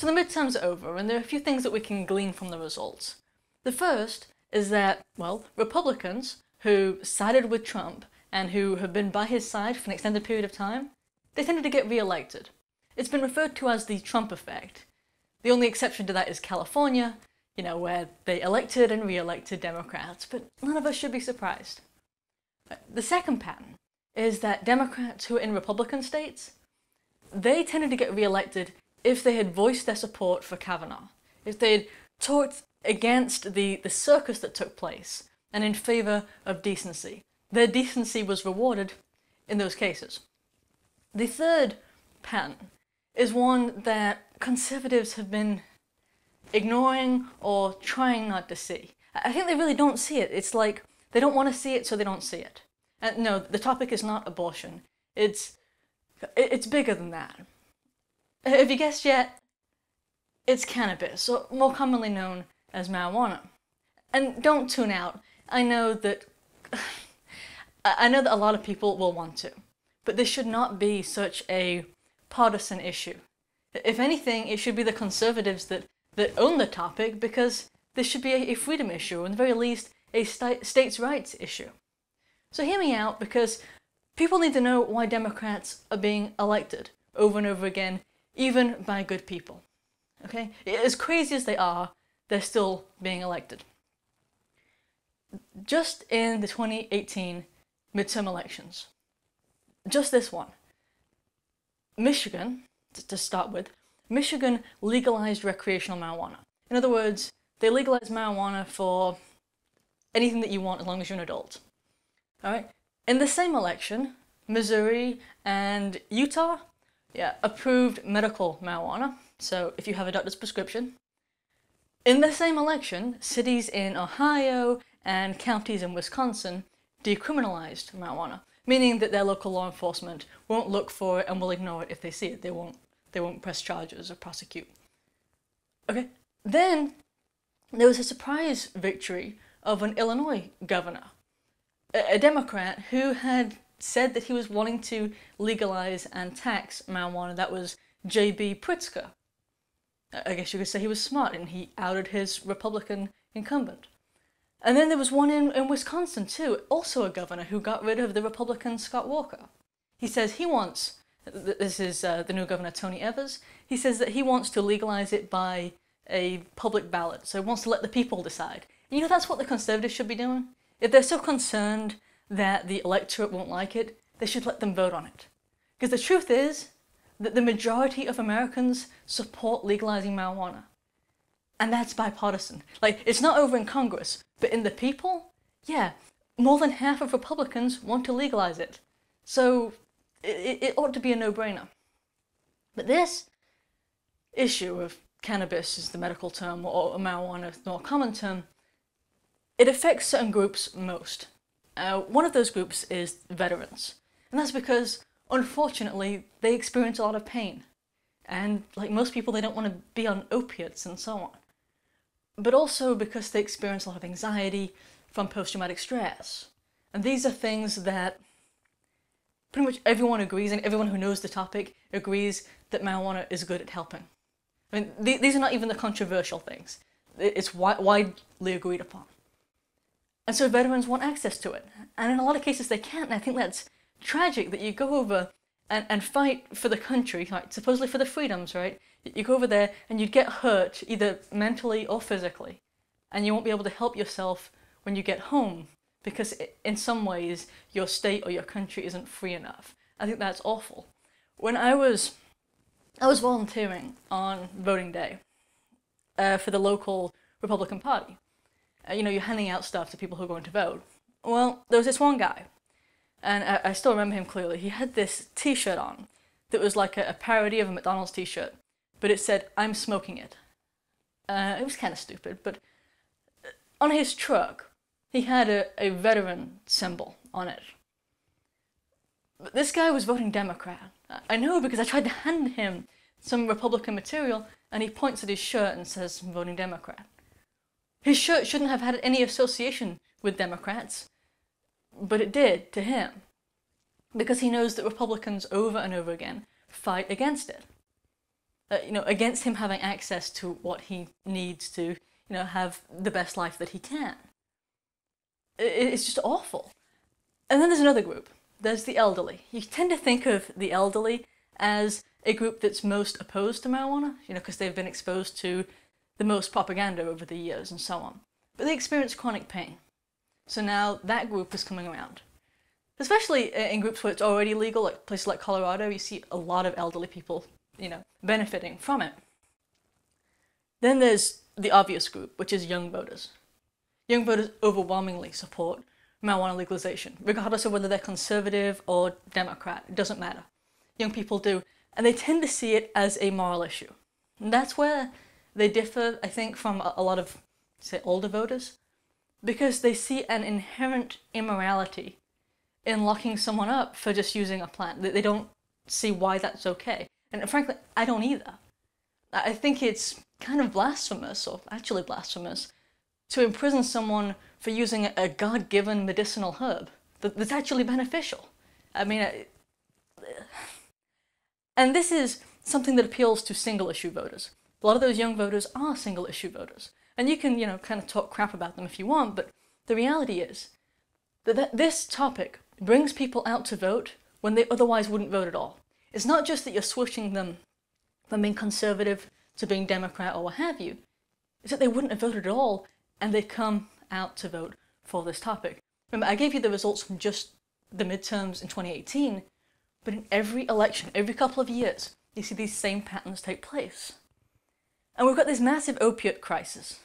So the midterms are over, and there are a few things that we can glean from the results. The first is that, well, Republicans who sided with Trump and who have been by his side for an extended period of time, they tended to get re-elected. It's been referred to as the Trump effect. The only exception to that is California, where they elected and re-elected Democrats, but none of us should be surprised. The second pattern is that Democrats who are in Republican states, they tended to get re-elected if they had voiced their support for Kavanaugh, if they had talked against the circus that took place and in favour of decency. Their decency was rewarded in those cases. The third pattern is one that conservatives have been ignoring or trying not to see. I think they really don't see it. It's like they don't want to see it, so they don't see it. And no, the topic is not abortion. It's bigger than that. Have you guessed yet? It's cannabis, or more commonly known as marijuana. And don't tune out. I know that a lot of people will want to, but this should not be such a partisan issue. If anything, it should be the conservatives that own the topic, because this should be a freedom issue, or at the very least, a states' rights issue. So hear me out, because people need to know why Democrats are being elected over and over again, even by good people. Okay? As crazy as they are, they're still being elected. Just in the 2018 midterm elections, just this one, Michigan, to start with, Michigan legalized recreational marijuana. In other words, they legalized marijuana for anything that you want as long as you're an adult. Alright? In the same election, Missouri and Utah, approved medical marijuana, so if you have a doctor's prescription. In the same election, cities in Ohio and counties in Wisconsin decriminalized marijuana, meaning that their local law enforcement won't look for it and will ignore it if they see it. They won't press charges or prosecute. Okay, then there was a surprise victory of an Illinois governor, a Democrat who had said that he was wanting to legalize and tax marijuana. That was J.B. Pritzker. I guess you could say he was smart and he outed his Republican incumbent. And then there was one in Wisconsin too, also a governor who got rid of the Republican Scott Walker. He says he wants, this is the new governor Tony Evers, he says that he wants to legalize it by a public ballot, so he wants to let the people decide. And that's what the conservatives should be doing? If they're so concerned that the electorate won't like it, they should let them vote on it. Because the truth is that the majority of Americans support legalizing marijuana. And that's bipartisan. Like, it's not over in Congress, but in the people, more than half of Republicans want to legalize it. So it ought to be a no-brainer. But this issue of cannabis is the medical term, or marijuana, the more common term, it affects certain groups most. One of those groups is veterans. And that's because, unfortunately, they experience a lot of pain. And like most people, they don't want to be on opiates and so on. But also because they experience a lot of anxiety from post-traumatic stress. And these are things that pretty much everyone agrees, and everyone who knows the topic agrees that marijuana is good at helping. I mean, these are not even the controversial things. It's widely agreed upon. And so veterans want access to it. And in a lot of cases they can't, and I think that's tragic that you go over and fight for the country, right? Supposedly for the freedoms, right? You go over there and you'd get hurt, either mentally or physically, and you won't be able to help yourself when you get home, because in some ways your state or your country isn't free enough. I think that's awful. When I was volunteering on voting day for the local Republican Party. You're handing out stuff to people who are going to vote. Well, there was this one guy, and I still remember him clearly. He had this t-shirt on that was like a parody of a McDonald's t-shirt, but it said, "I'm smoking it." It was kind of stupid, but on his truck, he had a veteran symbol on it. But this guy was voting Democrat. I know because I tried to hand him some Republican material, and he points at his shirt and says, "I'm voting Democrat." His shirt shouldn't have had any association with Democrats, but it did to him, because he knows that Republicans over and over again fight against it. against him having access to what he needs to, have the best life that he can. It's just awful. And then there's another group. There's the elderly. You tend to think of the elderly as a group that's most opposed to marijuana, because they've been exposed to the most propaganda over the years and so on. But they experience chronic pain. So now that group is coming around. Especially in groups where it's already legal, like places like Colorado, you see a lot of elderly people, benefiting from it. Then there's the obvious group, which is young voters. Young voters overwhelmingly support marijuana legalization, regardless of whether they're conservative or Democrat. It doesn't matter. Young people do. And they tend to see it as a moral issue. And that's where they differ, I think, from a lot of, say, older voters, because they see an inherent immorality in locking someone up for just using a plant. They don't see why that's okay. And frankly, I don't either. I think it's kind of blasphemous, or actually blasphemous, to imprison someone for using a God-given medicinal herb that's actually beneficial. I mean, and this is something that appeals to single-issue voters. A lot of those young voters are single-issue voters. And you can, kind of talk crap about them if you want, but the reality is that this topic brings people out to vote when they otherwise wouldn't vote at all. It's not just that you're switching them from being conservative to being Democrat or what have you. It's that they wouldn't have voted at all, and they come out to vote for this topic. Remember, I gave you the results from just the midterms in 2018, but in every election, every couple of years, you see these same patterns take place. And we've got this massive opiate crisis,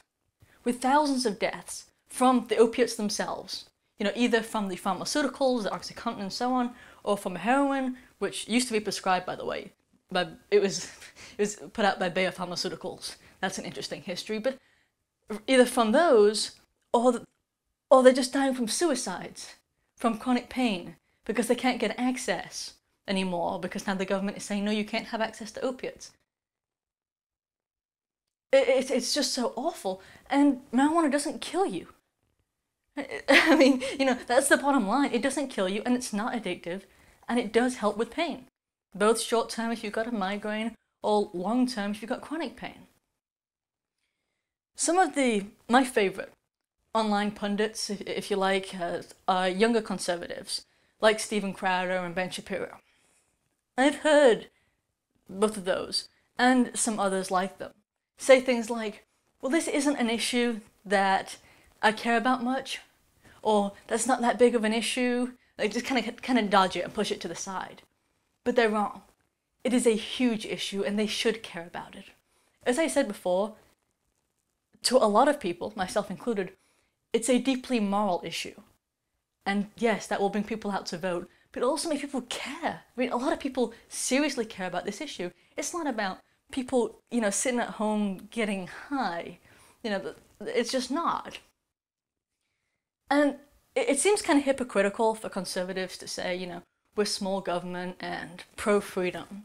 with thousands of deaths from the opiates themselves. Either from the pharmaceuticals, the OxyContin and so on, or from heroin, which used to be prescribed, by the way. But it was put out by Bayer Pharmaceuticals. That's an interesting history. But either from those, or they're just dying from suicides, from chronic pain, because they can't get access anymore, because now the government is saying, no, you can't have access to opiates. It's just so awful. And marijuana doesn't kill you. I mean, that's the bottom line. It doesn't kill you, and it's not addictive, and it does help with pain. Both short-term if you've got a migraine, or long-term if you've got chronic pain. Some of my favorite online pundits, if you like, are younger conservatives, like Steven Crowder and Ben Shapiro. I've heard both of those, and some others like them, say things like, well, this isn't an issue that I care about much, or that's not that big of an issue. They just kind of dodge it and push it to the side. But they're wrong. It is a huge issue, and they should care about it. As I said before, to a lot of people, myself included, it's a deeply moral issue. And yes, that will bring people out to vote, but it also makes people care. I mean, a lot of people seriously care about this issue. It's not about people, sitting at home getting high. It's just not. And it seems kind of hypocritical for conservatives to say, we're small government and pro-freedom,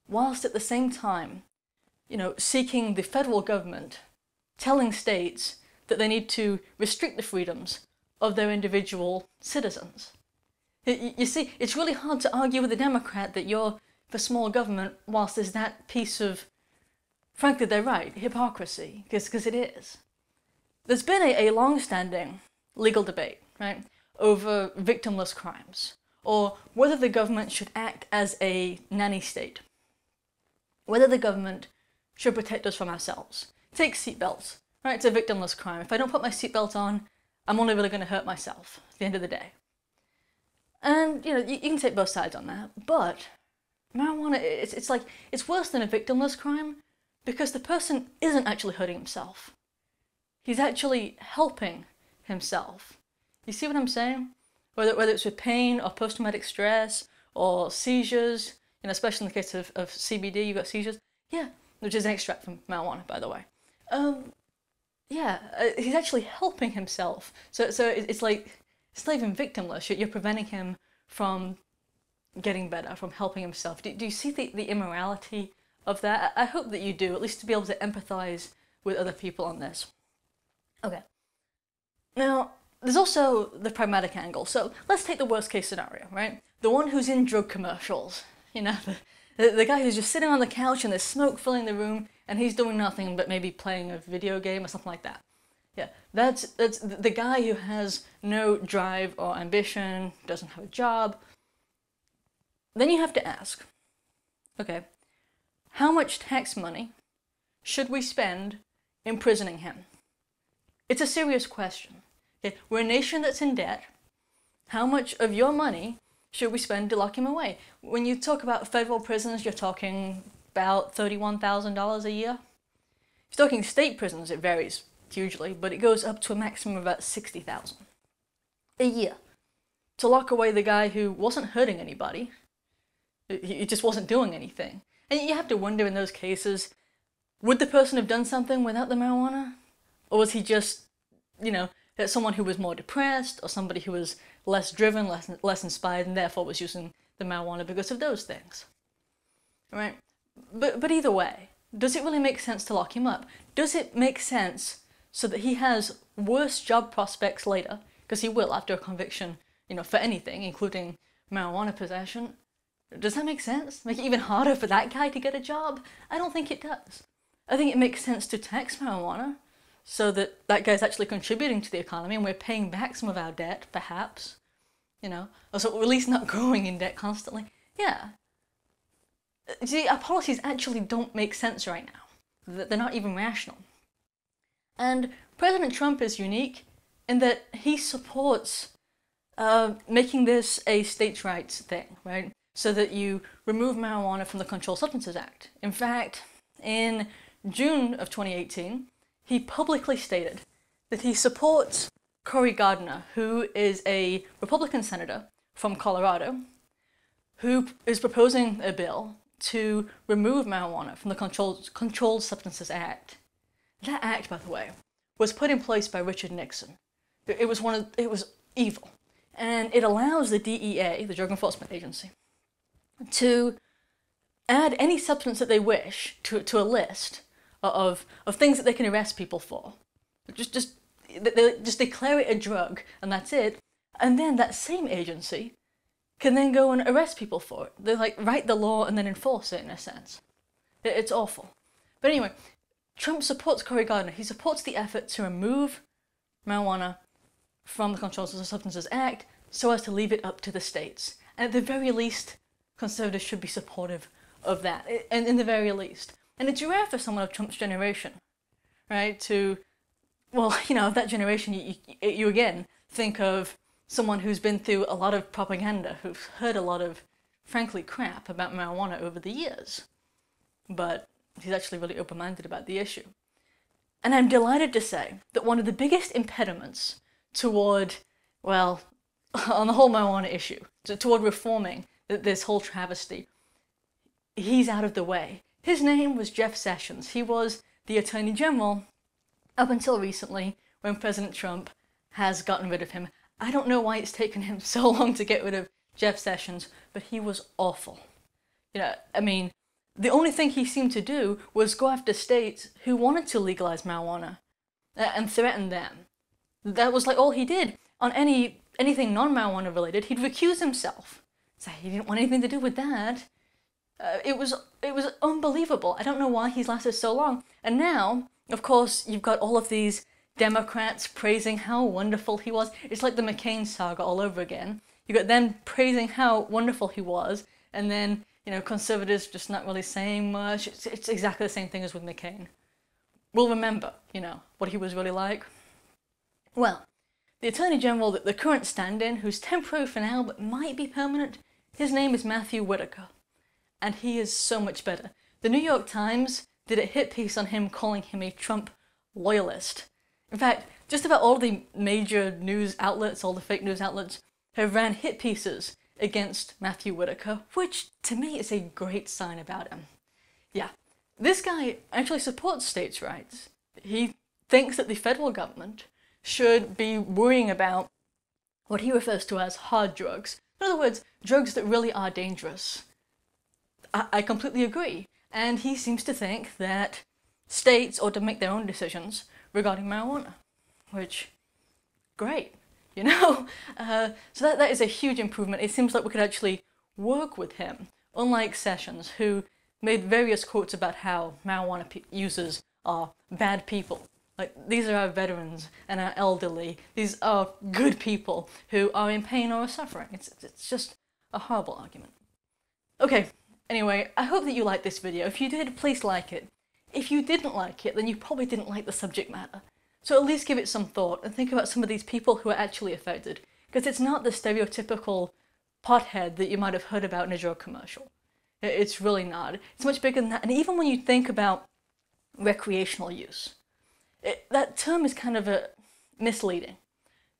whilst at the same time, seeking the federal government, telling states that they need to restrict the freedoms of their individual citizens. You see, it's really hard to argue with a Democrat that you're for small government whilst there's that piece of, frankly, they're right, hypocrisy, because it is. There's been a long-standing legal debate, right, over victimless crimes, or whether the government should act as a nanny state, whether the government should protect us from ourselves. Take seatbelts, right? It's a victimless crime. If I don't put my seatbelt on, I'm only really going to hurt myself at the end of the day. And, you can take both sides on that, but marijuana, it's worse than a victimless crime because the person isn't actually hurting himself. He's actually helping himself. You see what I'm saying? Whether it's with pain or post-traumatic stress or seizures, especially in the case of CBD, you've got seizures. Yeah, which is an extract from marijuana, by the way. He's actually helping himself. So it's not even victimless. You're preventing him from getting better, from helping himself. Do you see the immorality of that? I hope that you do, at least to be able to empathize with other people on this. Okay. Now, there's also the pragmatic angle. So let's take the worst case scenario, right? The one who's in drug commercials. The The guy who's just sitting on the couch and there's smoke filling the room and he's doing nothing but maybe playing a video game or something like that. Yeah, that's the guy who has no drive or ambition, doesn't have a job. Then you have to ask, okay, how much tax money should we spend imprisoning him? It's a serious question. Okay? We're a nation that's in debt. How much of your money should we spend to lock him away? When you talk about federal prisons, you're talking about $31,000 a year. If you're talking state prisons, it varies hugely, but it goes up to a maximum of about $60,000 a year to lock away the guy who wasn't hurting anybody. He just wasn't doing anything. And you have to wonder in those cases, would the person have done something without the marijuana? Or was he just, someone who was more depressed, or somebody who was less driven, less inspired, and therefore was using the marijuana because of those things? Right? But either way, does it really make sense to lock him up? Does it make sense so that he has worse job prospects later, because he will after a conviction, for anything, including marijuana possession? Does that make sense? Make it even harder for that guy to get a job? I don't think it does. I think it makes sense to tax marijuana so that that guy's actually contributing to the economy and we're paying back some of our debt, perhaps. Or so at least not growing in debt constantly. Yeah. See, our policies actually don't make sense right now. They're not even rational. And President Trump is unique in that he supports making this a states' rights thing, right? So that you remove marijuana from the Controlled Substances Act. In fact, in June of 2018, he publicly stated that he supports Cory Gardner, who is a Republican senator from Colorado, who is proposing a bill to remove marijuana from the Controlled Substances Act. That act, by the way, was put in place by Richard Nixon. It was evil. And it allows the DEA, the Drug Enforcement Agency, to add any substance that they wish to a list of things that they can arrest people for. They just declare it a drug, and that's it. And then that same agency can then go and arrest people for it. They write the law and then enforce it in a sense. It's awful. But anyway, Trump supports Cory Gardner. He supports the effort to remove marijuana from the Controlled Substances Act so as to leave it up to the states. And at the very least, conservatives should be supportive of that, and in the very least. And it's rare for someone of Trump's generation, right, of that generation, you again think of someone who's been through a lot of propaganda, who's heard a lot of, frankly, crap about marijuana over the years. But he's actually really open-minded about the issue. And I'm delighted to say that one of the biggest impediments toward, on the whole marijuana issue, toward reforming this whole travesty, he's out of the way. His name was Jeff Sessions. He was the Attorney General up until recently, when President Trump has gotten rid of him. I don't know why it's taken him so long to get rid of Jeff Sessions, but he was awful. The only thing he seemed to do was go after states who wanted to legalize marijuana and threaten them. That was all he did. On anything non-marijuana related, he'd recuse himself. So he didn't want anything to do with that. It was unbelievable. I don't know why he's lasted so long. And now, of course, you've got all of these Democrats praising how wonderful he was. It's like the McCain saga all over again. You got them praising how wonderful he was, and then, conservatives just not really saying much. It's exactly the same thing as with McCain. We'll remember, what he was really like. Well, the Attorney General, the current stand-in, who's temporary for now but might be permanent, his name is Matthew Whitaker. And he is so much better. The New York Times did a hit piece on him, calling him a Trump loyalist. In fact, just about all the major news outlets, all the fake news outlets, have ran hit pieces against Matthew Whitaker, which to me is a great sign about him. Yeah, this guy actually supports states' rights. He thinks that the federal government should be worrying about what he refers to as hard drugs. In other words, drugs that really are dangerous. I completely agree. And he seems to think that states ought to make their own decisions regarding marijuana, which, great, So that is a huge improvement. It seems like we could actually work with him unlike Sessions, who made various quotes about how marijuana users are bad people. Like, these are our veterans and our elderly. These are good people who are in pain or are suffering. It's just a horrible argument. Okay, anyway, I hope that you liked this video. If you did, please like it. If you didn't like it, then you probably didn't like the subject matter. So at least give it some thought and think about some of these people who are actually affected. Because it's not the stereotypical pothead that you might have heard about in a drug commercial. It's really not. It's much bigger than that. And even when you think about recreational use, that term is kind of misleading.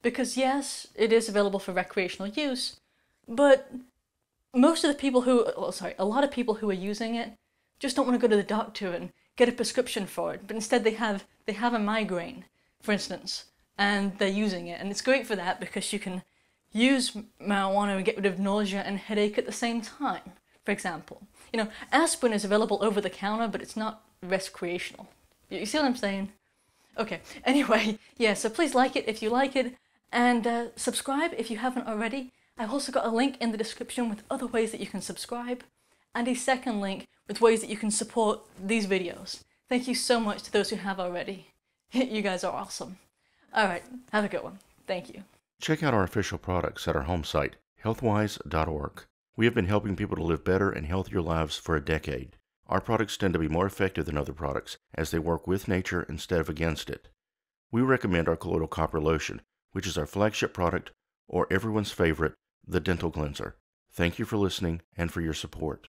Because yes, it is available for recreational use, but most of the people a lot of people who are using it just don't want to go to the doctor and get a prescription for it, but instead they have a migraine, for instance, and they're using it. And it's great for that because you can use marijuana and get rid of nausea and headache at the same time, for example. You know, aspirin is available over the counter, but it's not recreational. You see what I'm saying? Okay, anyway, yeah, so please like it if you like it, and subscribe if you haven't already. I've also got a link in the description with other ways that you can subscribe, and a second link with ways that you can support these videos. Thank you so much to those who have already. You guys are awesome. Alright, have a good one. Thank you. Check out our official products at our home site, healthwise.org. We have been helping people to live better and healthier lives for a decade. Our products tend to be more effective than other products as they work with nature instead of against it. We recommend our Colloidal Copper Lotion, which is our flagship product, or everyone's favorite, the Dental Cleanser. Thank you for listening and for your support.